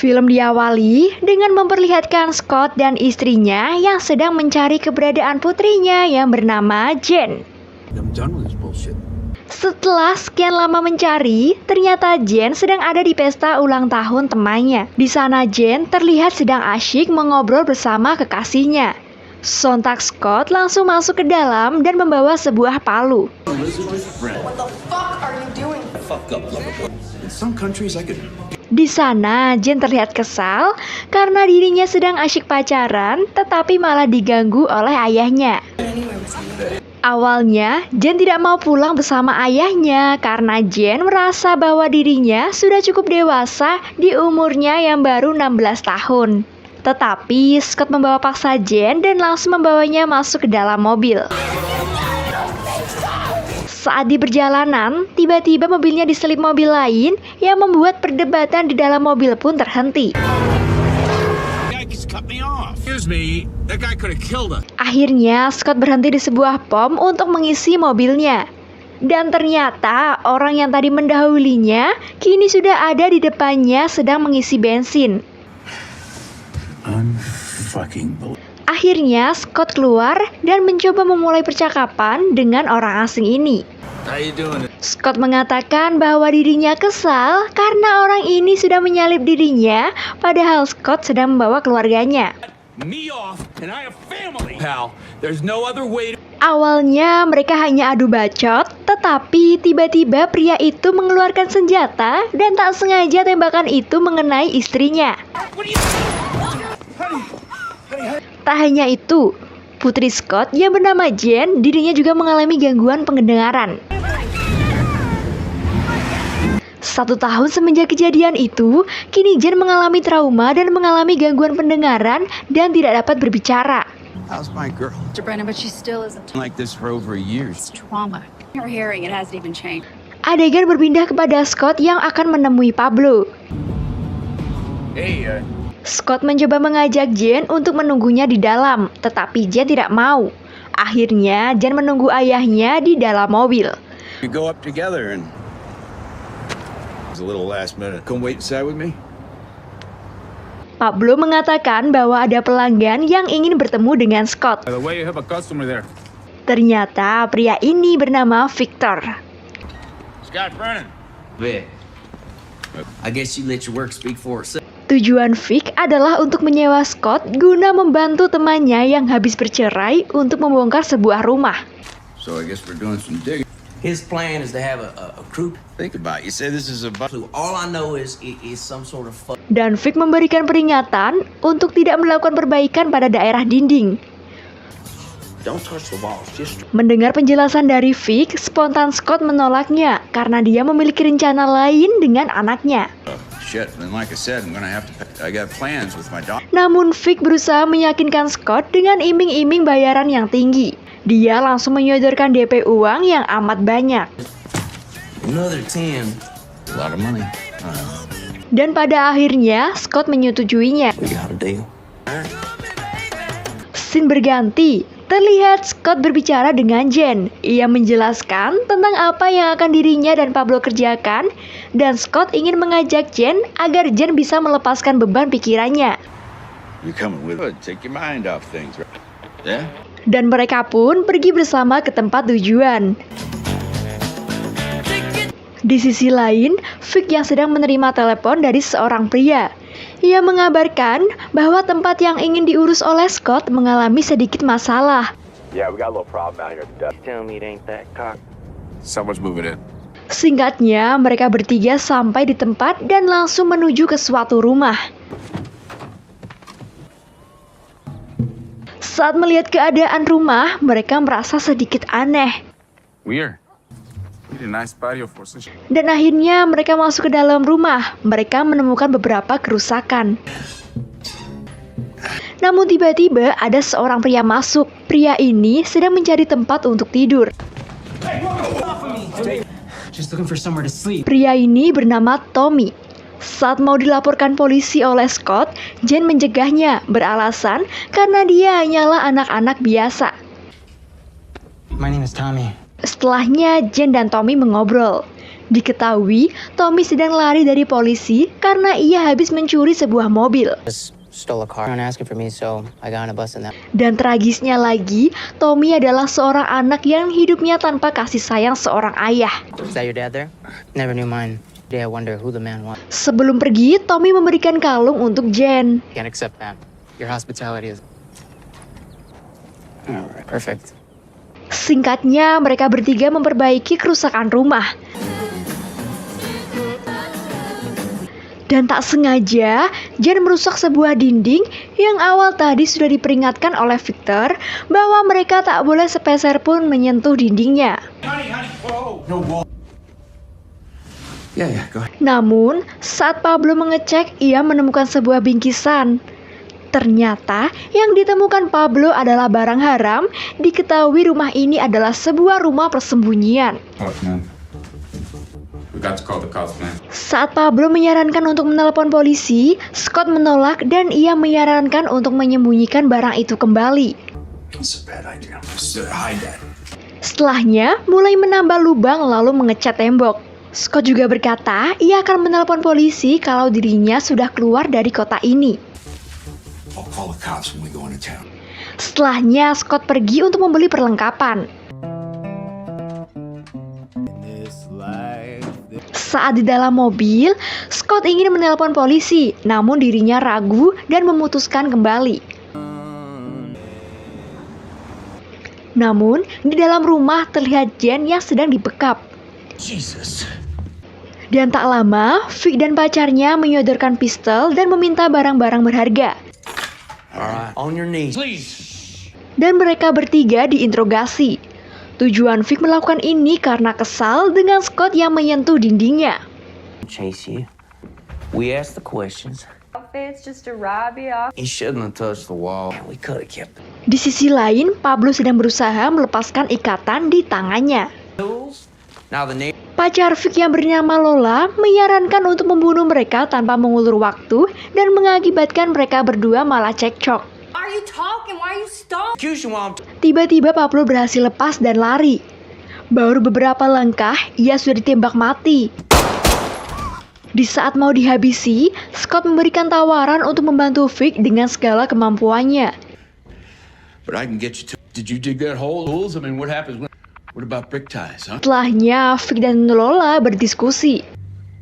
Film diawali dengan memperlihatkan Scott dan istrinya yang sedang mencari keberadaan putrinya yang bernama Jen. Setelah sekian lama mencari, ternyata Jen sedang ada di pesta ulang tahun temannya. Di sana Jen terlihat sedang asyik mengobrol bersama kekasihnya. Sontak Scott langsung masuk ke dalam dan membawa sebuah palu. Di sana Jen terlihat kesal karena dirinya sedang asyik pacaran, tetapi malah diganggu oleh ayahnya. Awalnya, Jen tidak mau pulang bersama ayahnya karena Jen merasa bahwa dirinya sudah cukup dewasa di umurnya yang baru 16 tahun. Tetapi Scott membawa paksa Jen dan langsung membawanya masuk ke dalam mobil. Saat di perjalanan, tiba-tiba mobilnya diselip mobil lain yang membuat perdebatan di dalam mobil pun terhenti. Akhirnya, Scott berhenti di sebuah pom untuk mengisi mobilnya. Dan ternyata orang yang tadi mendahulinya kini sudah ada di depannya sedang mengisi bensin. Akhirnya, Scott keluar dan mencoba memulai percakapan dengan orang asing ini. Scott mengatakan bahwa dirinya kesal karena orang ini sudah menyalip dirinya, padahal Scott sedang membawa keluarganya. Awalnya mereka hanya adu bacot, tetapi tiba-tiba pria itu mengeluarkan senjata dan tak sengaja tembakan itu mengenai istrinya. Tak hanya itu, putri Scott yang bernama Jen, dirinya juga mengalami gangguan pendengaran. 1 tahun semenjak kejadian itu, kini Jen mengalami trauma dan mengalami gangguan pendengaran dan tidak dapat berbicara. How's my girl? But she still isn't. Like this for over years. Trauma. Her hearing, it hasn't even changed. Adegan berpindah kepada Scott yang akan menemui Pablo. Scott mencoba mengajak Jen untuk menunggunya di dalam, tetapi Jen tidak mau. Akhirnya, Jen menunggu ayahnya di dalam mobil. We go up together and it's a little last minute. Come wait inside with me. Pablo mengatakan bahwa ada pelanggan yang ingin bertemu dengan Scott. By the way, you have a customer there. Ternyata pria ini bernama Victor. Scott Brennan. Yeah. I guess you let your work speak for itself. Tujuan Vic adalah untuk menyewa Scott guna membantu temannya yang habis bercerai untuk membongkar sebuah rumah. So I guess we're doing some digging. His plan is to have a crew. Think about it. You say this is a All I know is it is some sort of Dan Vic memberikan peringatan untuk tidak melakukan perbaikan pada daerah dinding. Don't touch the walls. Just Mendengar penjelasan dari Vic, spontan Scott menolaknya karena dia memiliki rencana lain dengan anaknya. shit. And like I said, I got plans with my daughter. Namun Vic berusaha meyakinkan Scott dengan iming-iming bayaran yang tinggi. Dia langsung menyodorkan DP uang yang amat banyak. another 10. A lot of money. Dan pada akhirnya Scott menyetujuinya. We got a deal. Scene berganti. Terlihat Scott berbicara dengan Jen. Ia menjelaskan tentang apa yang akan dirinya dan Pablo kerjakan, dan Scott ingin mengajak Jen agar Jen bisa melepaskan beban pikirannya. You're coming with it. Take your mind off things, right? Yeah? Dan mereka pun pergi bersama ke tempat tujuan. Di sisi lain, Vic yang sedang menerima telepon dari seorang pria. Ia mengabarkan bahwa tempat yang ingin diurus oleh Scott mengalami sedikit masalah. Yeah, we got a little problem out here at the desk. Tell me it ain't that cock. Someone's moving in. Singkatnya, mereka bertiga sampai di tempat dan langsung menuju ke suatu rumah. Saat melihat keadaan rumah, mereka merasa sedikit aneh. Weird. We need a nice patio for such. Dan akhirnya mereka masuk ke dalam rumah. Mereka menemukan beberapa kerusakan. Namun tiba-tiba ada seorang pria masuk. Pria ini sedang mencari tempat untuk tidur. Just looking for somewhere to sleep. Pria ini bernama Tommy. Saat mau dilaporkan polisi oleh Scott, Jen mencegahnya beralasan karena dia hanyalah anak-anak biasa. My name is Tommy. Setelahnya, Jen dan Tommy mengobrol. Diketahui, Tommy sedang lari dari polisi karena ia habis mencuri sebuah mobil. Just stole a car. Don't ask it for me, so I got on a bus in that. Dan tragisnya lagi, Tommy adalah seorang anak yang hidupnya tanpa kasih sayang seorang ayah. Is that your dad there? Never knew mine. Today I wonder who the man was. Sebelum pergi, Tommy memberikan kalung untuk Jen. Can't accept that. Your hospitality is... Alright, perfect. Singkatnya, mereka bertiga memperbaiki kerusakan rumah. Dan tak sengaja, Jen merusak sebuah dinding yang awal tadi sudah diperingatkan oleh Victor bahwa mereka tak boleh sepeser pun menyentuh dindingnya. Go ahead. Namun, saat Pablo mengecek, ia menemukan sebuah bingkisan. Ternyata, yang ditemukan Pablo adalah barang haram. Diketahui rumah ini adalah sebuah rumah persembunyian. Saat Pablo menyarankan untuk menelpon polisi, Scott menolak dan ia menyarankan untuk menyembunyikan barang itu kembali. Setelahnya, mulai menambah lubang lalu mengecat tembok. Scott juga berkata ia akan menelpon polisi kalau dirinya sudah keluar dari kota ini. Setelahnya, Scott pergi untuk membeli perlengkapan. Saat di dalam mobil, Scott ingin menelpon polisi, namun dirinya ragu dan memutuskan kembali. Namun, di dalam rumah terlihat Jen yang sedang dibekap. Dan tak lama, Vic dan pacarnya menyodorkan pistol dan meminta barang-barang berharga. Alright, on your knees. Dan mereka bertiga diinterogasi. Tujuan Vic melakukan ini karena kesal dengan Scott yang menyentuh dindingnya. Chase you. We asked the questions. It's just to rob you off. He shouldn't have touched the wall. We could have kept it. Di sisi lain, Pablo sedang berusaha melepaskan ikatan di tangannya. Now the neighbor. Pacar Vic yang bernama Lola menyarankan untuk membunuh mereka tanpa mengulur waktu dan mengakibatkan mereka berdua malah cekcok. Why are you talking? Why are you stalking? Execution while I'm Tiba-tiba Pablo berhasil lepas dan lari. Baru beberapa langkah, ia sudah ditembak mati. Di saat mau dihabisi, Scott memberikan tawaran untuk membantu Vic dengan segala kemampuannya. But I can get you to. Did you dig that hole? Holes? I mean, what happens when? What about brick ties, huh? Setelahnya, Vic dan Lola berdiskusi.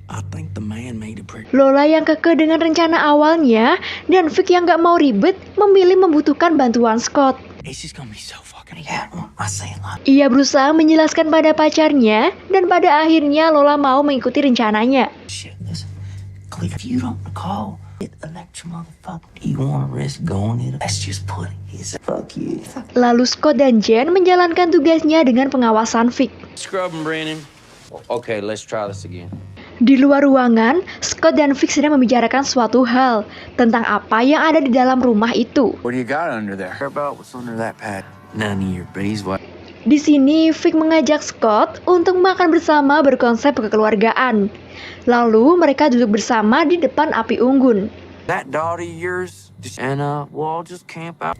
I think the man made a pretty. Lola yang kekeh dengan rencana awalnya, dan Vic yang gak mau ribet, memilih membutuhkan bantuan Scott. It's just gonna be so fucking. Yeah, I say a lot. Ia berusaha menjelaskan pada pacarnya, dan pada akhirnya Lola mau mengikuti rencananya. Shit, listen. Click. If you don't recall, it electric motherfucker. Do you want to risk going it? Let's just put it. He's a fuck you. Lalu Scott dan Jen menjalankan tugasnya dengan pengawasan Vic. Scrub him, Brandon. Okay, let's try this again. Di luar ruangan, Scott dan Vic sedang membicarakan suatu hal tentang apa yang ada di dalam rumah itu. What do you got under there? Care about what's under that pad? None of your beeswax. Di sini, Vic mengajak Scott untuk makan bersama berkonsep kekeluargaan. Lalu mereka duduk bersama di depan api unggun. That daughter of yours, and we'll all just camp out.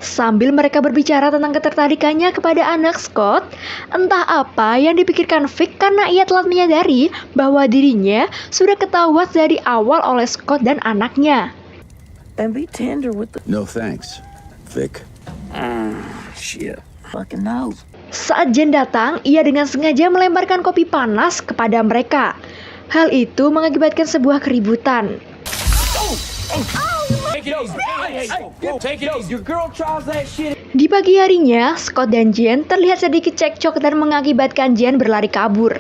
Sambil mereka berbicara tentang ketertarikannya kepada anak Scott, entah apa yang dipikirkan Vic karena ia telah menyadari bahwa dirinya sudah ketahuan dari awal oleh Scott dan anaknya. And be tender with the No thanks, Vic. shit. Fucking no. Saat Jen datang, ia dengan sengaja melemparkan kopi panas kepada mereka. Hal itu mengakibatkan sebuah keributan. Di pagi harinya, Scott dan Jen terlihat sedikit cekcok dan mengakibatkan Jen berlari kabur.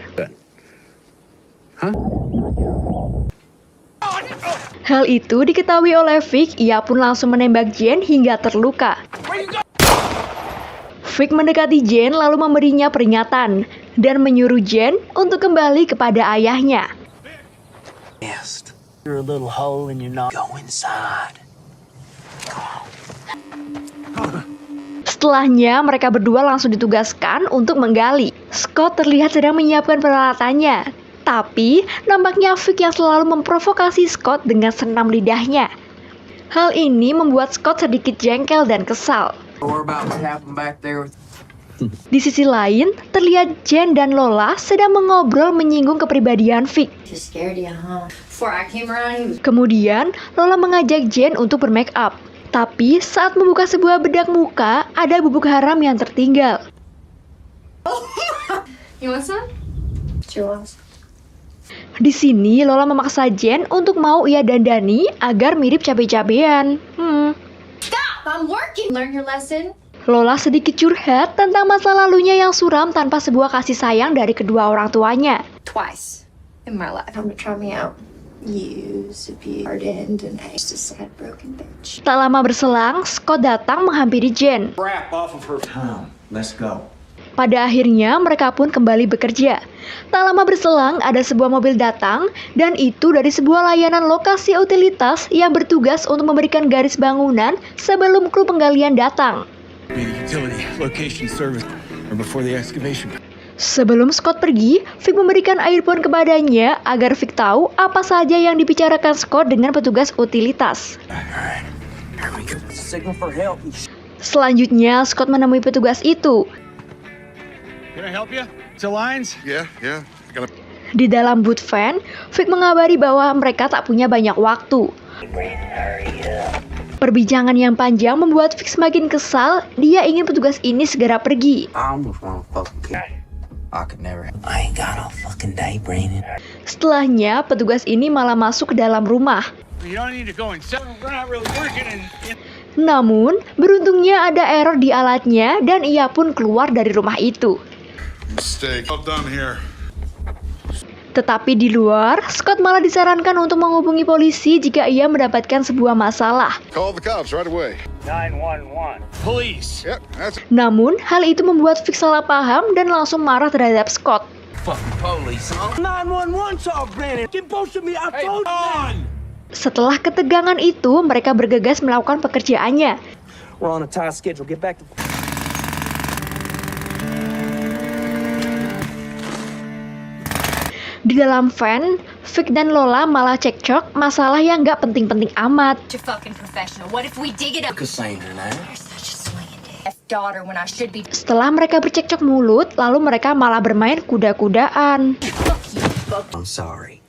Hal itu diketahui oleh Vic, ia pun langsung menembak Jen hingga terluka. Vic mendekati Jen lalu memberinya peringatan dan menyuruh Jen untuk kembali kepada ayahnya. Yes. You're a little hole in your knob. Go inside. Setelahnya, mereka berdua langsung ditugaskan untuk menggali. Scott terlihat sedang menyiapkan peralatannya. Tapi, nampaknya Vic yang selalu memprovokasi Scott dengan senam lidahnya. Hal ini membuat Scott sedikit jengkel dan kesal. Or about what happened back there with... Di sisi lain, terlihat Jen dan Lola sedang mengobrol menyinggung kepribadian Vic. Just scared you, huh? Before I came around, he was Kemudian, Lola mengajak Jen untuk bermake up. Tapi saat membuka sebuah bedak muka, ada bubuk haram yang tertinggal. You want some? Yours. Di sini, Lola memaksa Jen untuk mau ia dandani agar mirip cabe-cabean. Stop! I'm working. Learn your lesson. Lola sedikit curhat tentang masa lalunya yang suram tanpa sebuah kasih sayang dari kedua orang tuanya. Twice in my life. Come to try me out. You used to be hardened and I used to sad broken bitch. Tak lama berselang, Scott datang menghampiri Jen. Crap off of her. Tom, let's go. Pada akhirnya, mereka pun kembali bekerja. Tak lama berselang, ada sebuah mobil datang, dan itu dari sebuah layanan lokasi utilitas yang bertugas untuk memberikan garis bangunan sebelum kru penggalian datang. Be the utility location service or before the excavation. Sebelum Scott pergi, Vic memberikan earphone kepadanya agar Vic tahu apa saja yang dibicarakan Scott dengan petugas utilitas. Here we go. Signal for help. Selanjutnya, Scott menemui petugas itu. Can I help you? It's Alliance? Yeah. Di dalam boot van, Vic mengabari bahwa mereka tak punya banyak waktu. Perbincangan yang panjang membuat Vic semakin kesal. Dia ingin petugas ini segera pergi. I almost want to fucking kill. I could never. I ain't got no fucking day, Brandon. Setelahnya, petugas ini malah masuk ke dalam rumah. You don't need to go inside. We're not really working in. Namun, beruntungnya ada error di alatnya dan ia pun keluar dari rumah itu. Mistake. All done here. Tetapi di luar, Scott malah disarankan untuk menghubungi polisi jika ia mendapatkan sebuah masalah. Call the cops right away. Police. Yep, that's Namun, hal itu membuat Vic salah paham dan langsung marah terhadap Scott. Fucking police, huh? 911 saw Brandon. Get bullshit me. I told you. Setelah ketegangan itu, mereka bergegas melakukan pekerjaannya. We're on a tight schedule. Get back to. Di dalam van, Vic dan Lola malah cekcok masalah yang gak penting-penting amat. You're fucking professional. What if we dig it up? Cassandra now. You're such a swinging dick. Daughter when I should be. Setelah mereka bercekcok mulut, lalu mereka malah bermain kuda-kudaan. I'm sorry.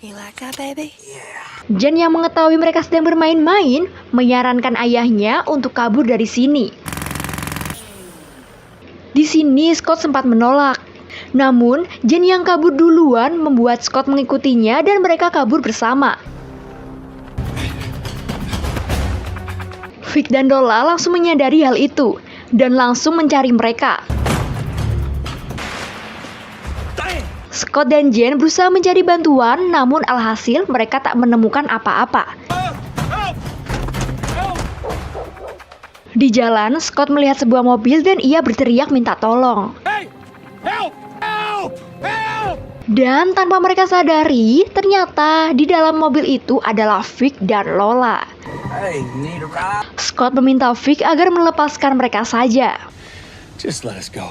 You like that, baby? Jen yang mengetahui mereka sedang bermain-main, menyarankan ayahnya untuk kabur dari sini. Di sini Scott sempat menolak. Namun, Jen yang kabur duluan membuat Scott mengikutinya dan mereka kabur bersama. Vic dan Lola langsung menyadari hal itu dan langsung mencari mereka. Scott dan Jen berusaha mencari bantuan, namun alhasil mereka tak menemukan apa-apa. Di jalan, Scott melihat sebuah mobil dan ia berteriak minta tolong. Dan tanpa mereka sadari, ternyata di dalam mobil itu adalah Vic dan Lola. Hey, you need a ride? Scott meminta Vic agar melepaskan mereka saja. Just let us go.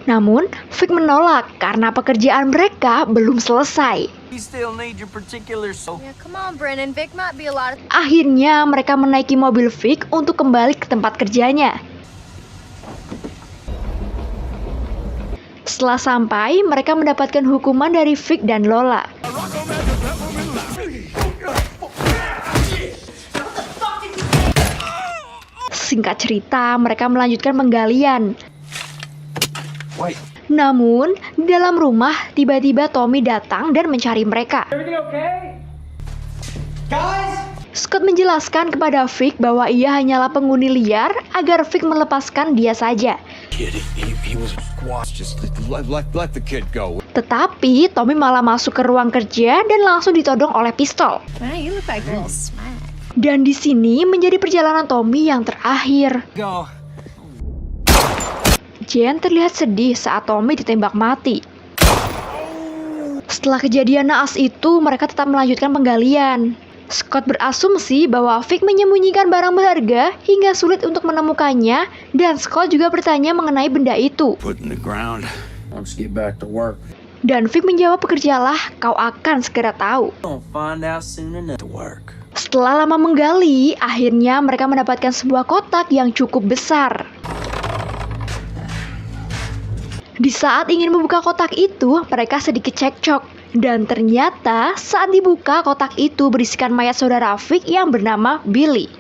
Namun, Vic menolak karena pekerjaan mereka belum selesai. You still need your particular soap. Yeah, come on, Brennan. Vic might be a lot of. Akhirnya, mereka menaiki mobil Vic untuk kembali ke tempat kerjanya. Setelah sampai, mereka mendapatkan hukuman dari Vic dan Lola. Singkat cerita, mereka melanjutkan penggalian. Namun, di dalam rumah, tiba-tiba Tommy datang dan mencari mereka. Scott menjelaskan kepada Vic bahwa ia hanyalah penghuni liar agar Vic melepaskan dia saja. Kid, he was squashed. Just let the kid go. Tetapi, Tommy malah masuk ke ruang kerja dan langsung ditodong oleh pistol. Wow, you look like a little smack. Dan di sini menjadi perjalanan Tommy yang terakhir. Go. Jen terlihat sedih saat Tommy ditembak mati. Setelah kejadian naas itu, mereka tetap melanjutkan penggalian. Scott berasumsi bahwa Vic menyembunyikan barang berharga hingga sulit untuk menemukannya, dan Scott juga bertanya mengenai benda itu. Put in the ground. Let's get back to work. Dan Vic menjawab, "Bekerjalah, kau akan segera tahu." Gonna find out soon enough to work. Setelah lama menggali, akhirnya mereka mendapatkan sebuah kotak yang cukup besar. Di saat ingin membuka kotak itu, mereka sedikit cekcok. Dan ternyata saat dibuka, kotak itu berisikan mayat saudara Vic yang bernama Billy.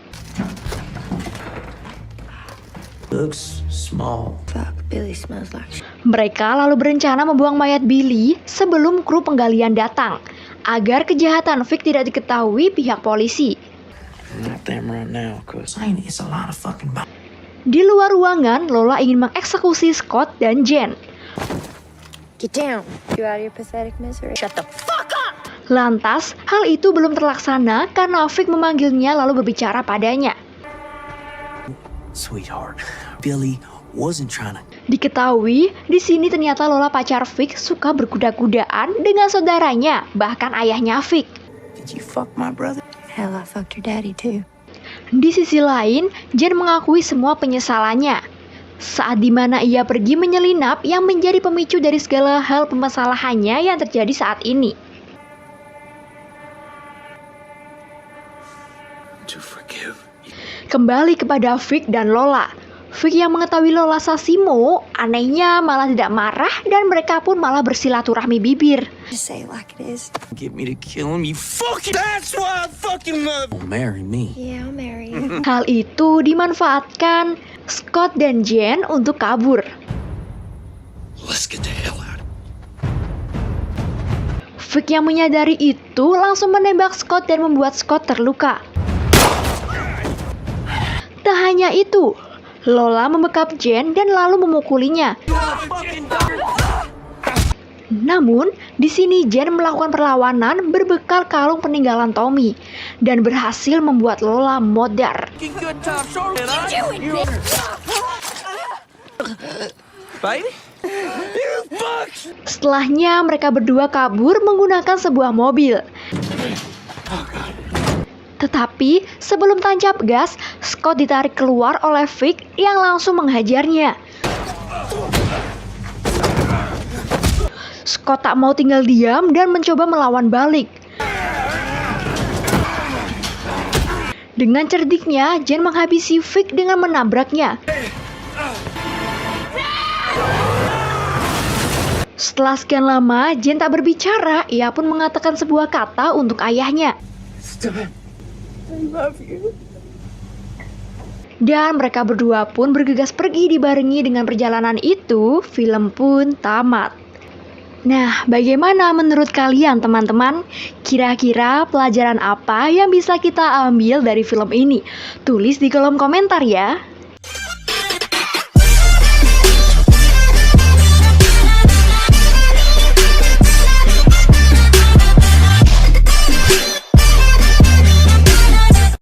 Looks small. Fuck, Billy smells like Mereka lalu berencana membuang mayat Billy sebelum kru penggalian datang, agar kejahatan Vic tidak diketahui pihak polisi. Not them right now, cause it's a lot of fucking Di luar ruangan, Lola ingin mengeksekusi Scott dan Jen. Get down. You out of your pathetic misery. Shut the fuck up! Lantas, hal itu belum terlaksana karena Vic memanggilnya lalu berbicara padanya. Sweetheart, Billy wasn't trying to. Diketahui, di sini ternyata Lola pacar Vic suka berkuda-kudaan dengan saudaranya, bahkan ayahnya Vic. Did you fuck my brother? Hell, I fucked your daddy too. Di sisi lain, Jen mengakui semua penyesalannya. Saat dimana ia pergi menyelinap yang menjadi pemicu dari segala hal permasalahannya yang terjadi saat ini. To forgive. Kembali kepada Vic dan Lola. Vic yang mengetahui Lola Sasimo, anehnya malah tidak marah dan mereka pun malah bersilaturahmi bibir. Just say it like it is. Get me to kill him, you fucking. That's why I fucking love. Oh, marry me. Yeah, I'll marry you. Hal itu dimanfaatkan Scott dan Jen untuk kabur. Let's get the hell out. Vic yang menyadari itu langsung menembak Scott dan membuat Scott terluka. Tak hanya itu, Lola membekap Jen dan lalu memukulinya. Namun, di sini Jen melakukan perlawanan berbekal kalung peninggalan Tommy dan berhasil membuat Lola modar. Setelahnya, mereka berdua kabur menggunakan sebuah mobil. Tetapi, sebelum tancap gas, Scott ditarik keluar oleh Vic yang langsung menghajarnya. Scott tak mau tinggal diam dan mencoba melawan balik. Dengan cerdiknya, Jen menghabisi Vic dengan menabraknya. Setelah sekian lama, Jen tak berbicara, ia pun mengatakan sebuah kata untuk ayahnya. Dan mereka berdua pun bergegas pergi dibarengi dengan perjalanan itu, film pun tamat. Nah, bagaimana menurut kalian teman-teman? Kira-kira pelajaran apa yang bisa kita ambil dari film ini? Tulis di kolom komentar ya.